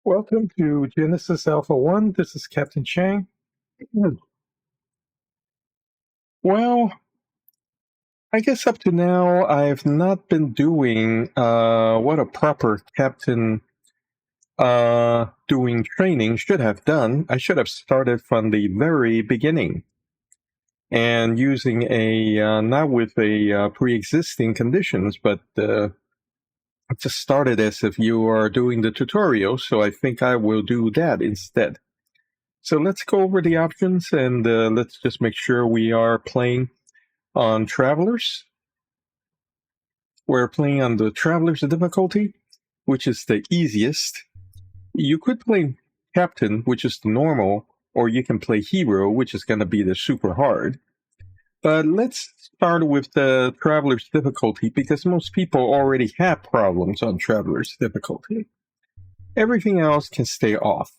Welcome to Genesis Alpha 1. This is Captain Chang. Well, I guess up to now I've not been doing what a proper captain doing training should have done. I should have started from the very beginning and using a not with a pre-existing conditions, but just started as if you are doing the tutorial. So I think I will do that instead. So let's go over the options and let's just make sure we are playing on Travelers. We're playing on the Travelers difficulty, which is the easiest. You could play Captain, which is the normal, or you can play Hero, which is going to be the super hard. But let's start with the Travelers difficulty because most people already have problems on Travelers difficulty. Everything else can stay off.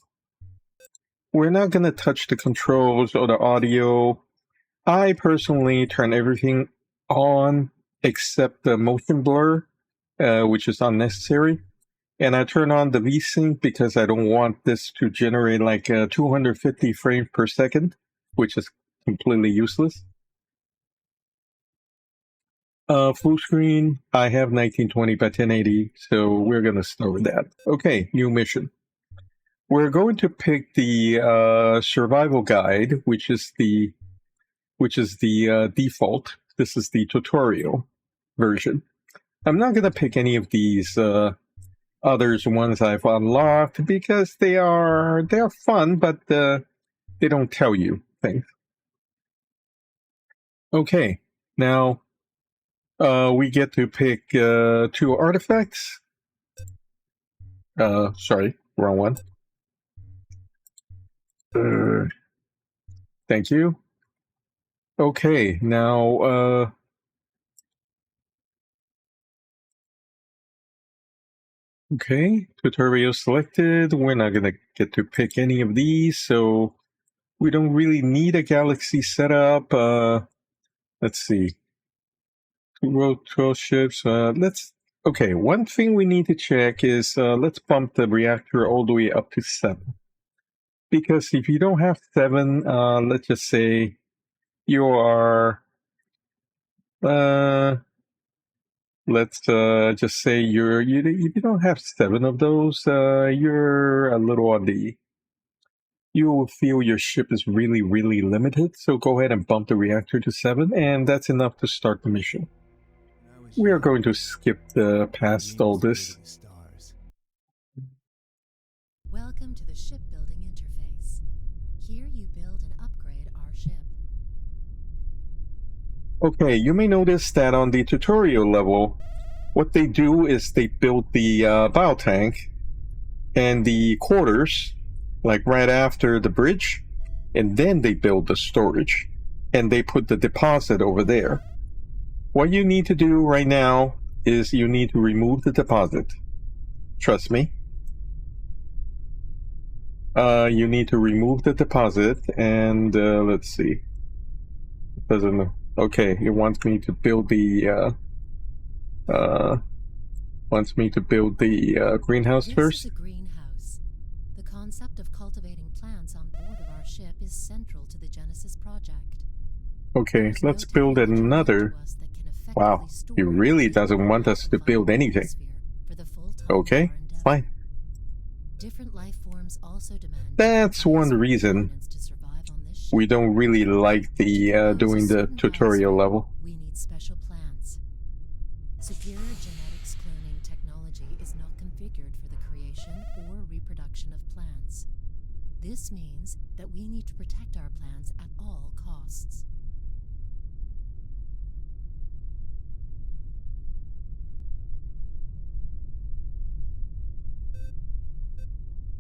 We're not going to touch the controls or the audio. I personally turn everything on except the motion blur, which is unnecessary. And I turn on the VSync because I don't want this to generate like 250 frames per second, which is completely useless. Full screen, I have 1920 by 1080, so we're going to start with that. Okay, new mission. We're going to pick the survival guide, which is the default. This is the tutorial version. I'm not going to pick any of these others ones I've unlocked because they're fun, but they don't tell you things. Okay, now we get to pick 2 artifacts. Sorry, wrong one. Thank you. Okay, now okay, tutorial selected. We're not gonna get to pick any of these, so we don't really need a galaxy setup. Let's see. 12 ships. Okay, one thing we need to check is let's bump the reactor all the way up to 7. Because if you don't have 7, let's just say you are let's just say you don't have 7 of those, you're a little on the, you will feel your ship is really, really limited. So go ahead and bump the reactor to 7, and that's enough to start the mission. We are going to skip past all this. Welcome to the shipbuilding interface. Here you build and upgrade our ship. Okay, you may notice that on the tutorial level, what they do is they build the bio tank and the quarters, like right after the bridge, and then they build the storage, and they put the deposit over there. What you need to do right now is you need to remove the deposit. Trust me. You need to remove the deposit, and let's see. It doesn't know. Okay, it wants me to build the greenhouse first. This is a greenhouse. The concept of cultivating plants on board of our ship is central to the Genesis project. Okay, let's build another. Wow, he really doesn't want us to build anything. Okay, fine. Different life forms also demand. That's one reason we don't really like the doing the tutorial level. We need special plants. Superior genetics cloning technology is not configured for the creation or reproduction of plants. This means that we need to protect our plants at all costs.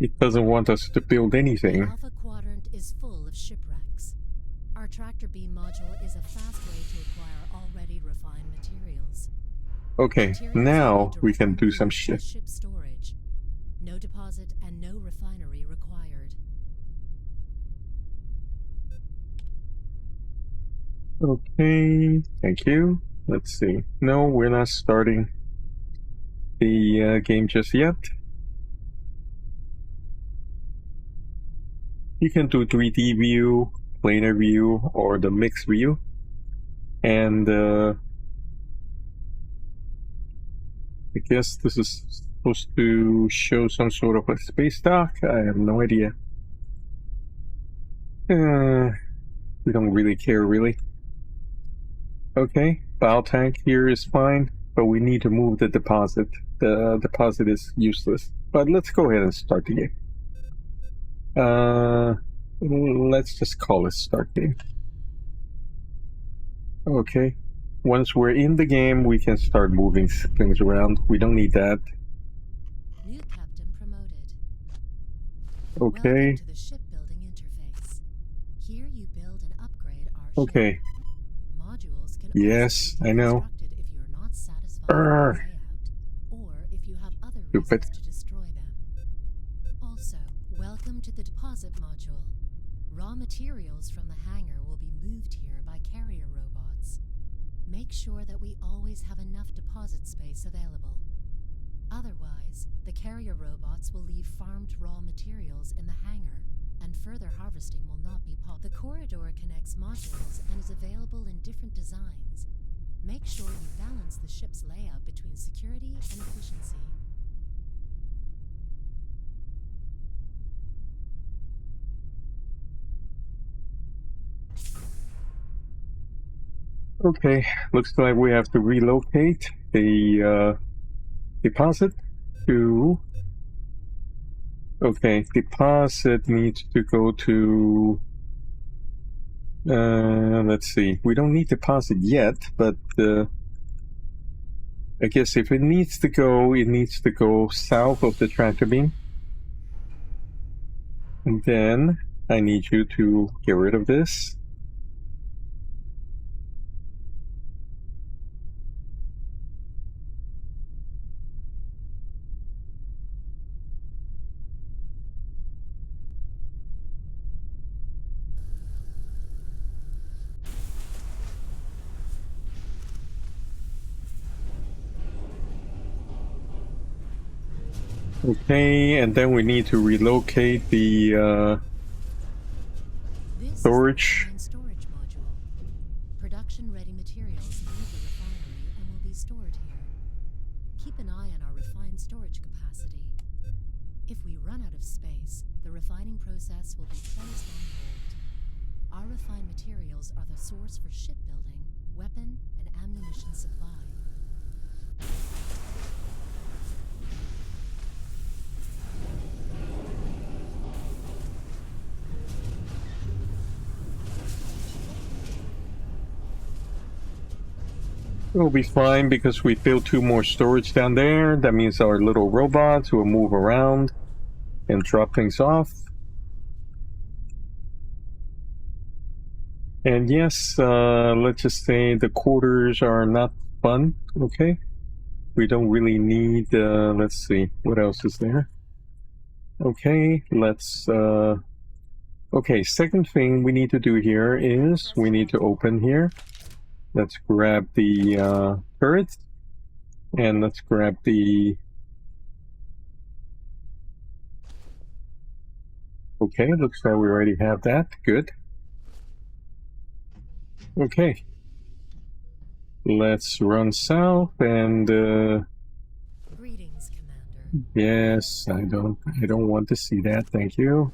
It doesn't want us to build anything. The Alpha Quadrant is full of shipwrecks. Our tractor beam module is a fast way to acquire already refined materials. Okay, now we can do some shit. Ship storage. No deposit and no refinery required. Okay, thank you. Let's see. No, we're not starting the game just yet. You can do 3D view, planar view, or the mixed view. And I guess this is supposed to show some sort of a space dock. I have no idea. We don't really care, really. Okay, bow tank here is fine, but we need to move the deposit. The deposit is useless. But let's go ahead and start the game. Let's just call it start game. Okay. Once we're in the game, we can start moving things around. We don't need that. New captain promoted. Okay. Welcome to the shipbuilding interface. Here you build and upgrade our Okay. ship. Modules can Yes, also be I know. constructed if you're not satisfied with the layout, or if you have other Stupid. reasons to destroy them. Also, welcome to the deposit module. Raw materials from the hangar will be moved here by carrier robots. Make sure that we always have enough deposit space available. Otherwise, the carrier robots will leave farmed raw materials in the hangar, and further harvesting will not be possible. The corridor connects modules and is available in different designs. Make sure you balance the ship's layout between security and efficiency. Okay, looks like we have to relocate the deposit to... Okay, deposit needs to go to... let's see. We don't need deposit yet, but I guess if it needs to go south of the tractor beam. And then I need you to get rid of this. Okay, and then we need to relocate the This storage. is the refined storage module. Production-ready materials leave the refinery and will be stored here. Keep an eye on our refined storage capacity. If we run out of space, the refining process will be placed on hold. Our refined materials are the source for shipbuilding, weapon, and ammunition supply. It'll be fine because we built 2 more storage down there. That means our little robots will move around and drop things off. And yes, let's just say the quarters are not fun, okay? We don't really need, let's see, what else is there? Okay, let's, okay, second thing we need to do here is we need to open here. Let's grab the turrets, and let's grab the... Okay, looks like we already have that. Good. Okay. Let's run south and Greetings, Commander. yes, I don't want to see that. Thank you.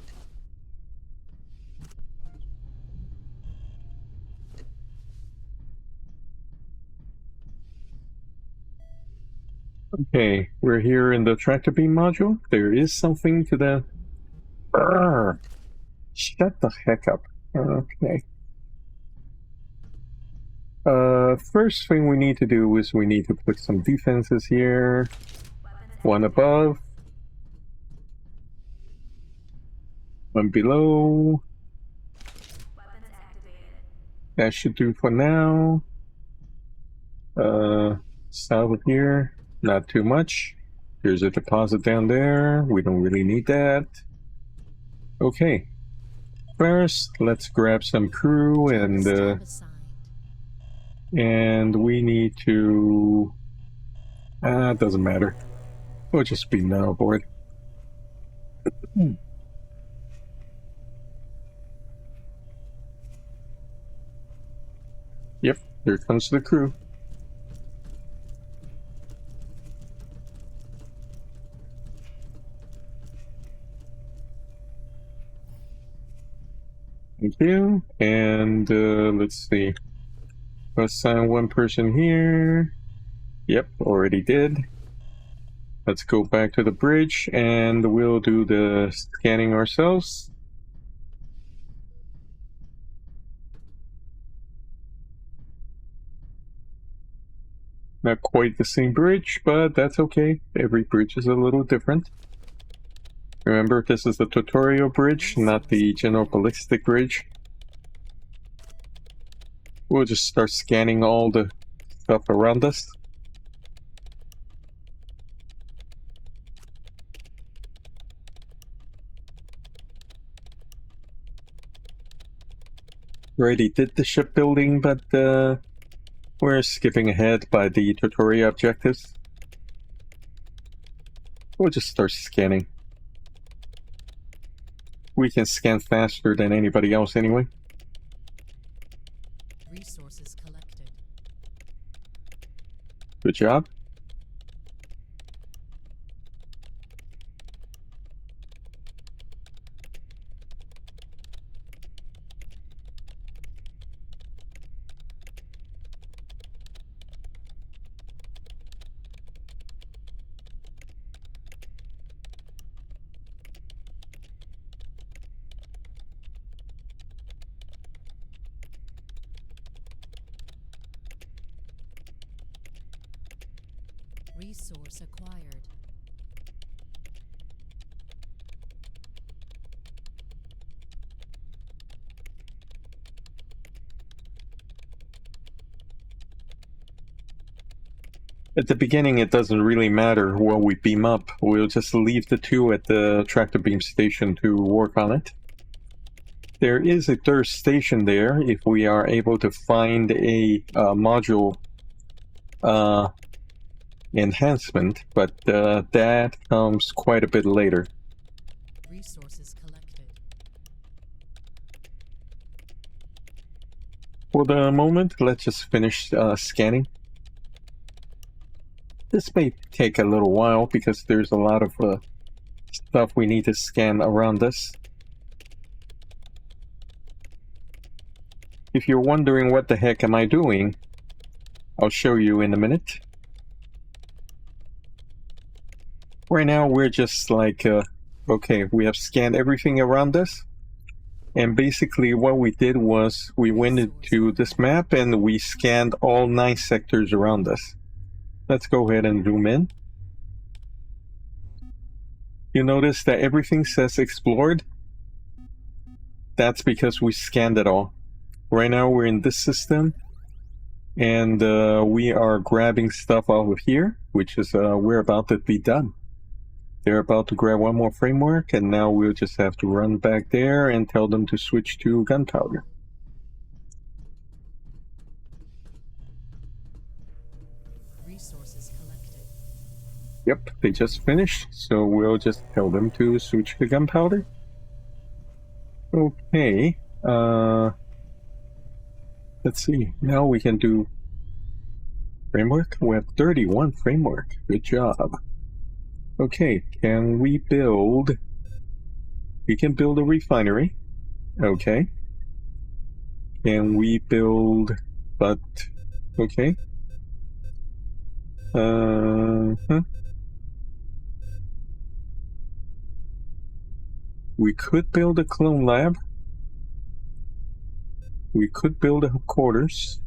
Okay, we're here in the tractor beam module. There is something to the... Brrr. Shut the heck up. Okay. First thing we need to do is we need to put some defenses here. One above. One below. That should do for now. South of here. Not too much. There's a deposit down there. We don't really need that. Okay. First, let's grab some crew and we need to... it doesn't matter. We'll just be now aboard. Here comes the crew. Thank you. And let's see. Assign one person here. Yep, already did. Let's go back to the bridge and we'll do the scanning ourselves. Not quite the same bridge, but that's okay. Every bridge is a little different. Remember, this is the tutorial bridge, not the general ballistic bridge. We'll just start scanning all the stuff around us. Already did the shipbuilding, but we're skipping ahead by the tutorial objectives. We'll just start scanning. We can scan faster than anybody else anyway. Resources collected. Good job. Resource acquired. At the beginning, it doesn't really matter where we beam up. We'll just leave the two at the tractor beam station to work on it. There is a third station there if we are able to find a module enhancement, but that comes quite a bit later. Resources collected. For the moment, let's just finish scanning. This may take a little while because there's a lot of stuff we need to scan around us. If you're wondering what the heck am I doing, I'll show you in a minute. Right now we're just like, okay, we have scanned everything around us. And basically what we did was we went into this map and we scanned all 9 sectors around us. Let's go ahead and zoom in. You notice that everything says explored. That's because we scanned it all. Right now we're in this system. And we are grabbing stuff out of here, which is we're about to be done. They're about to grab one more framework, and now we'll just have to run back there and tell them to switch to gunpowder. Resources collected. Yep, they just finished, so we'll just tell them to switch to gunpowder. Okay, let's see, now we can do framework. We have 31 framework, good job. Okay, can we build... We can build a refinery. Okay. Can we build... But... Okay. We could build a clone lab. We could build a quarters.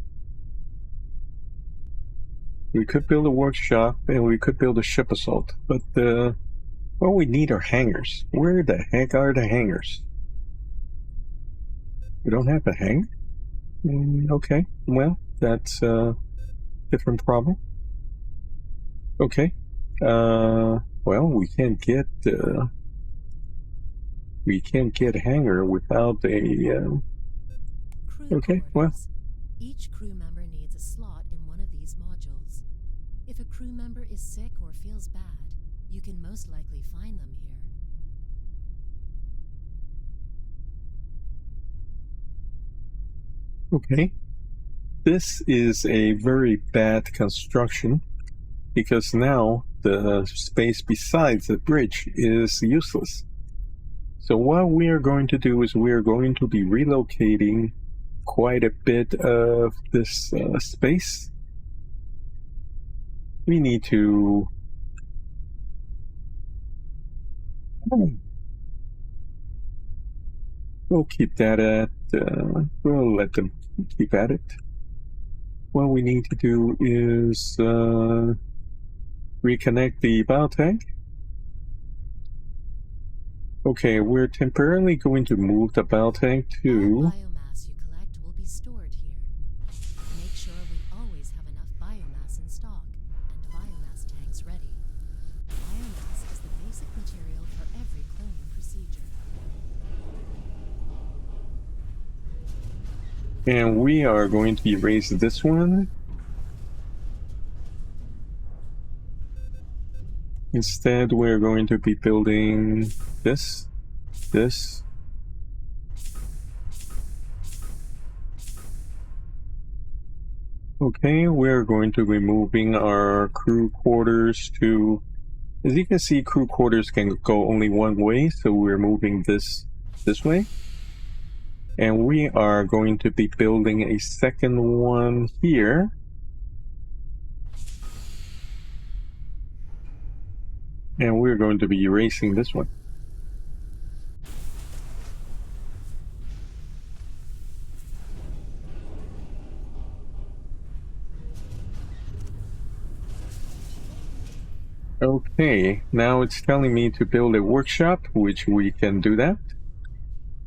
We could build a workshop, and we could build a ship assault. But, what we need are hangars. Where the heck are the hangars? We don't have a hangar? Okay, well, that's a different problem. Okay. Well, we can't get a hangar without a, okay, well. Each crew member needs a slot in one of these modules. If a crew member is sick or feels bad, you can most likely find them here. Okay. this is a very bad construction because now the space besides the bridge is useless. So what we are going to do is we are going to be relocating quite a bit of this space. We need to we'll keep that at we'll let them keep at it. What we need to do is reconnect the bio tank. Okay, we're temporarily going to move the bio tank All to biomass you collect will be stored here. Make sure we always have enough biomass in stock and biomass tanks ready. Biomass is the basic material for every cloning procedure. and we are going to erase this one. Instead, we're going to be building this. Okay, we're going to be moving our crew quarters to, as you can see, crew quarters can go only one way, so we're moving this way. And we are going to be building a second one here. And we're going to be erasing this one. Okay, now it's telling me to build a workshop, which we can do that,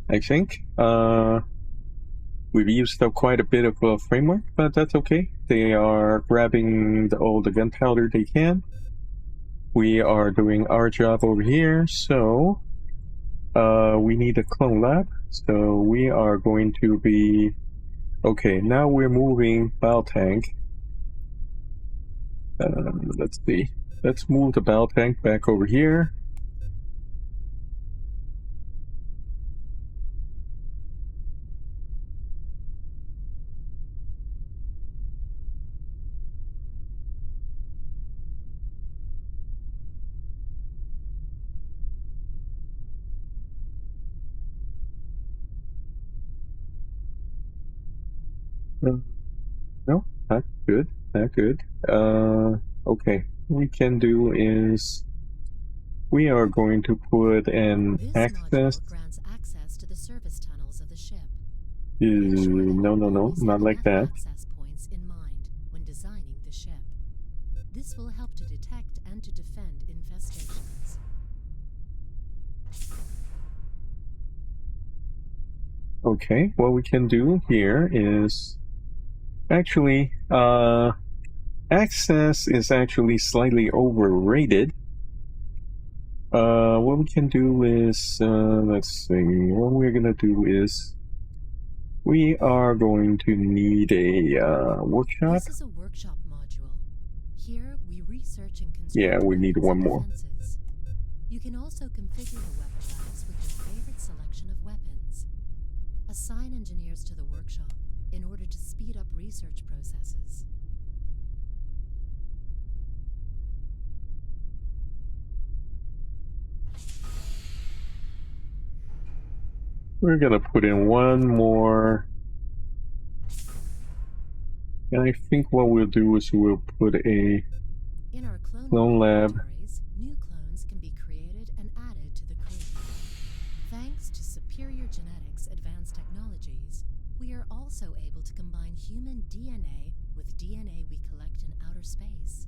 I think. We've used up quite a bit of framework, but that's okay. They are grabbing all the gunpowder they can. We are doing our job over here, so we need a clone lab. So we are going to be... Okay, now we're moving bio tank. Let's see. Let's move the bio tank back over here. No, not good. Not good. Okay. What we can do is we are going to put an This access. module grants access to the service tunnels of the ship. No, not like that. Access points in mind when designing the ship. This will help to detect and to defend infestations. Okay, what we can do here is actually access is actually slightly overrated. What we can do is let's see. What we're gonna do is we are going to need a workshop. This is a workshop module. Here we research and construct. Yeah, we need one more. Defenses. You can also configure the weapon racks with your favorite selection of weapons. Assign engineers to the workshop in order to speed up research processes. We're gonna put in one more. And I think what we'll do is we'll put a In our clone lab. laboratories, new clones can be created and added to the crew. Thanks to superior genetics advanced technologies, we are also able to combine human DNA with DNA we collect in outer space.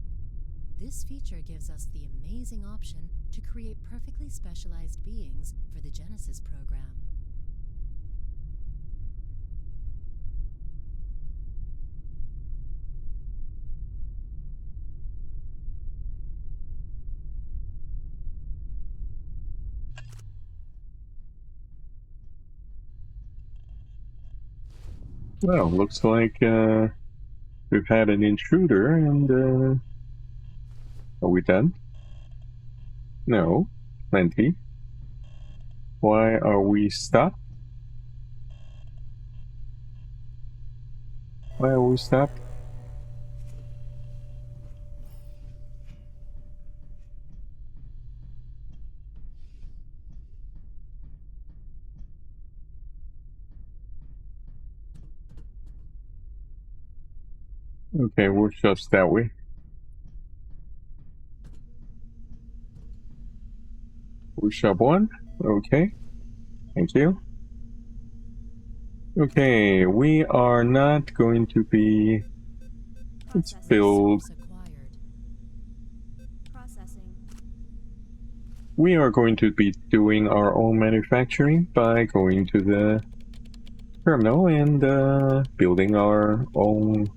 This feature gives us the amazing option to create perfectly specialized beings for the Genesis program. Well, looks like we've had an intruder, and are we done? No, plenty. Why are we stopped? Why are we stopped? Okay, workshop's that way. Workshop 1. Okay. Thank you. Okay, we are not going to be... Let's build... We are going to be doing our own manufacturing by going to the terminal and building our own...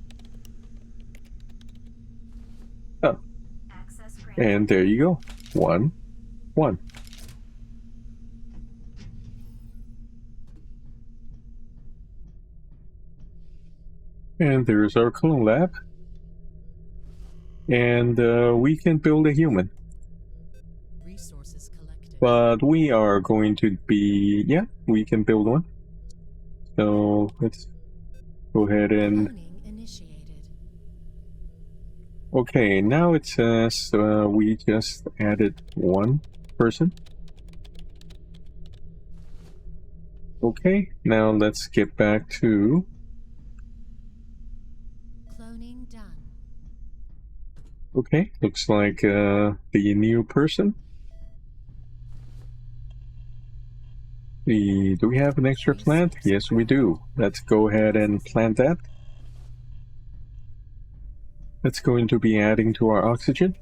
Oh. And there you go. 1, 1. And there's our clone lab. And we can build a human. Resources collected. But we are going to be... Yeah, we can build one. So let's go ahead and... Cloning initiated. Okay, now it says we just added 1 person. Okay, now let's get back to... Cloning done. Okay, looks like the new person. Do we have an extra plant? Yes, we do. Let's go ahead and plant that. That's going to be adding to our oxygen.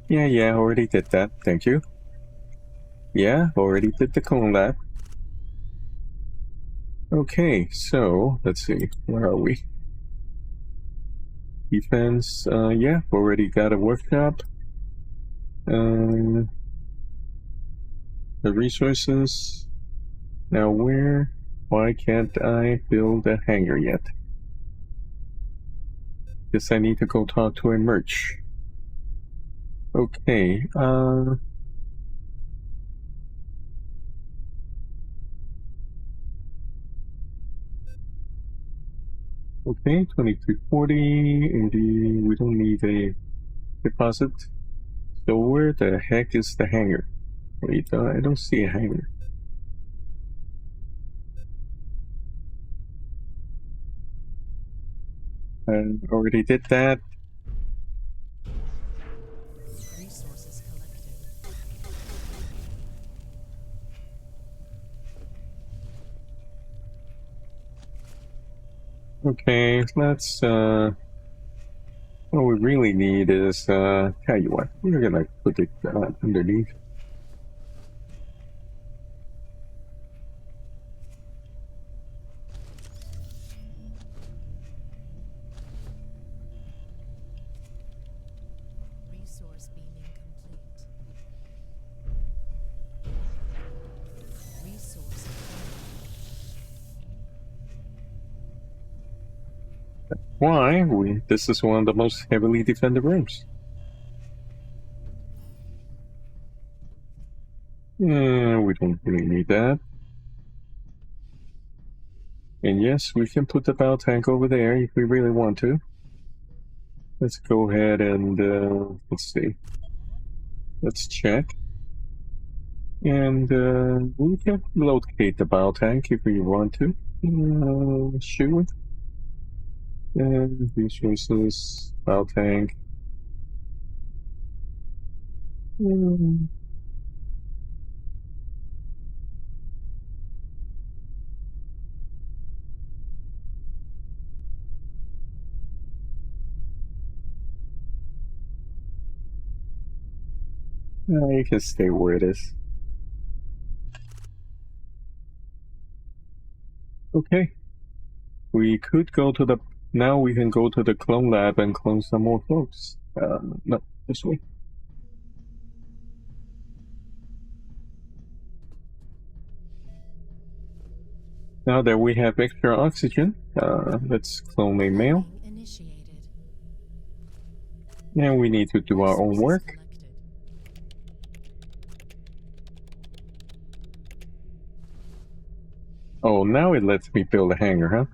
Yeah, already did that. Thank you. Yeah, already did the clone lab. Okay, so let's see. Where are we? Defense. Yeah, already got a workshop. The resources. Now where? Why can't I build a hangar yet? Guess I need to go talk to a merch. Okay, okay, 2340, 80, we don't need a deposit. So where the heck is the hangar? Wait, I don't see a hangar. I already did that. Resources collected. Okay, let's, what we really need is, tell you what, we're gonna put it underneath. Resource beaming complete. Resource Why? This is one of the most heavily defended rooms. Yeah, we don't really need that. And yes, we can put the bow tank over there if we really want to. Let's go ahead and, let's see. Let's check. And, we can locate the bow tank if we want to. Sure. And resources, bow tank. You can stay where it is. Okay. We could go to the... Now we can go to the clone lab and clone some more folks. No, this way. Now that we have extra oxygen, let's clone a male. cloning initiated. And we need to do our own Resources work. collected. Oh, now it lets me build a hangar, huh?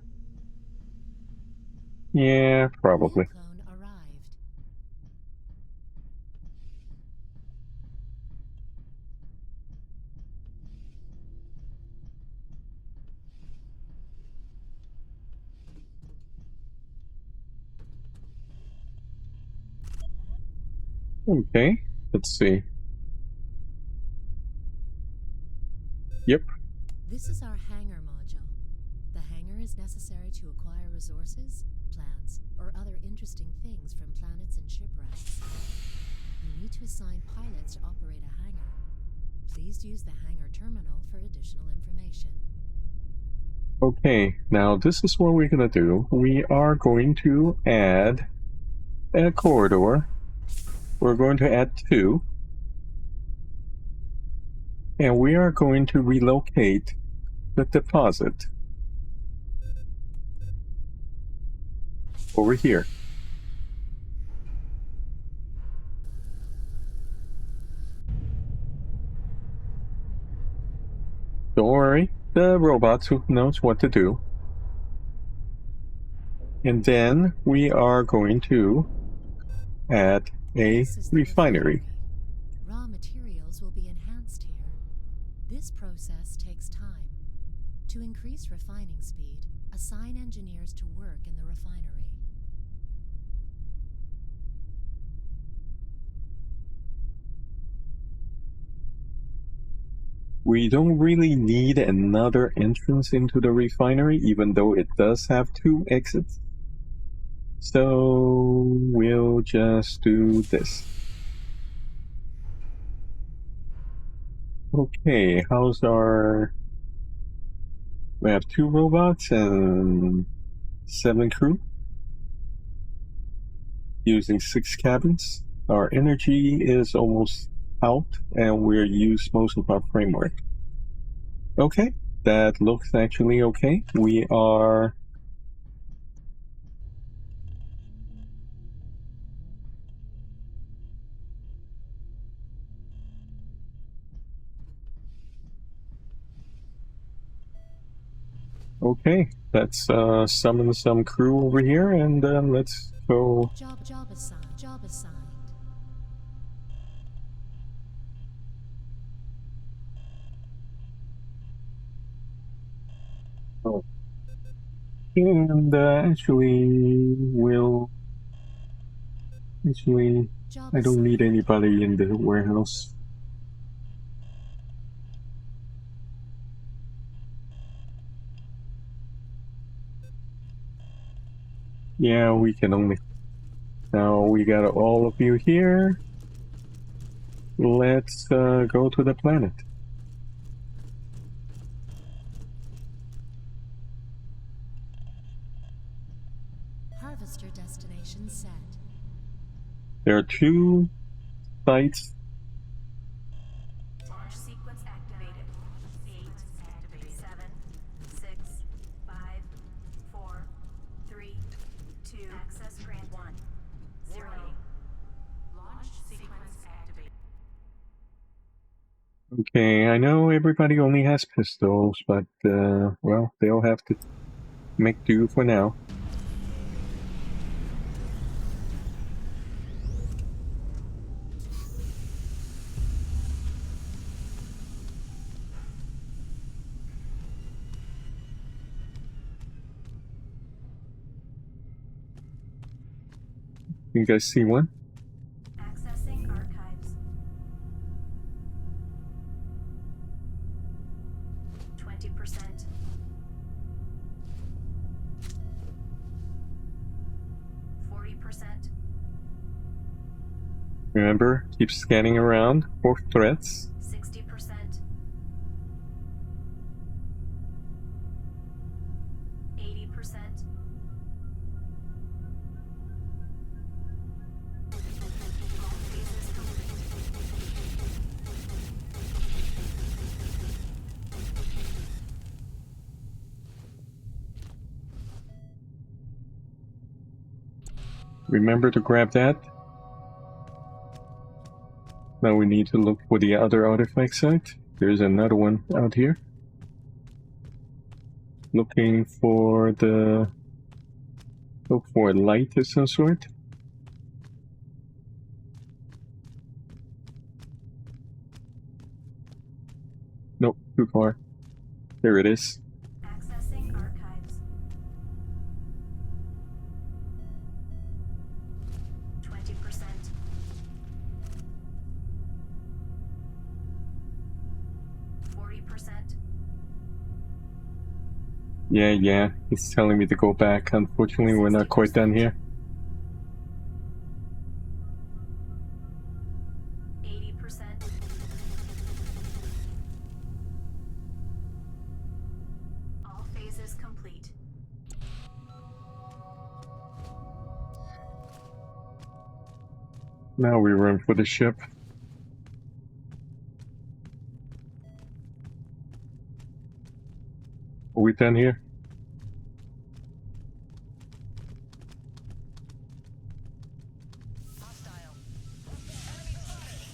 Yeah, probably. New clone arrived. Okay, let's see. Yep. This is our Hangar module. The hangar is necessary to acquire resources, plants, or other interesting things from planets and shipwrecks. You need to assign pilots to operate a hangar. Please use the hangar terminal for additional information. Okay, now this is what we're gonna do. We are going to add a corridor. We're going to add 2. And we are going to relocate the deposit over here. Don't worry, the robots who knows what to do. And then we are going to add a This is the refinery. Raw materials will be enhanced here. This process takes time. To increase refining speed, assign engineers to work in the refinery. We don't really need another entrance into the refinery, even though it does have 2 exits. So we'll just do this. Okay, how's our... We have 2 robots and 7 crew. Using 6 cabins. Our energy is almost out, and we're used most of our framework. Okay, that looks actually okay. We are... Okay, let's summon some crew over here, and let's go... Job assigned. Job assigned. Oh. And actually, we'll... Actually, Job I don't assigned. need anybody in the warehouse. Yeah, we can only... Now we got all of you here. Let's go to the planet. Harvester destination set. There are 2 sites. Launch sequence activated. 8, activated. 7, 6, 5, 4, 3, 2, access grant 1, 0. Launch sequence activated. Okay, I know everybody only has pistols, but, well, they'll have to make do for now. You guys see one? Accessing archives. 20%. 40%. Remember, keep scanning around for threats. 60%. 80%. Phases complete. Remember to grab that. Now we need to look for the other artifact site. There's another one out here. Looking for the Look for a light of some sort. Nope, too far. There it is. Accessing archives. 20%. 40%. Yeah, it's telling me to go back. Unfortunately, we're not quite done here. 80%. All phases complete. Now we run for the ship. Are we done here? Hostile. Enemy spotted.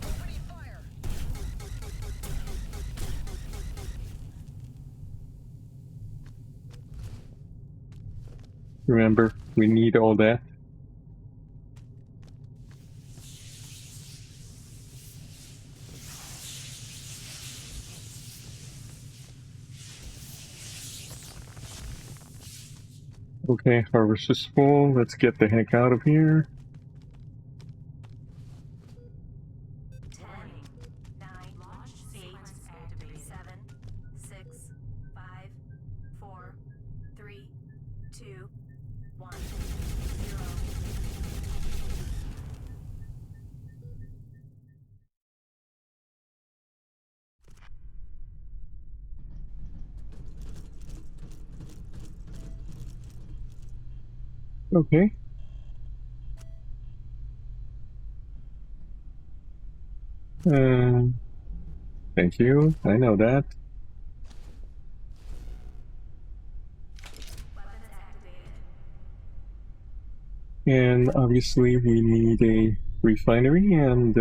Opening fire. Remember, we need all that. Okay, harvest is full. Let's get the heck out of here. 10, 9, 8, 7, 6, 5, 4, 3, 2, 1, 0. Okay. Thank you. I know that. Weapons activated. And obviously we need a refinery and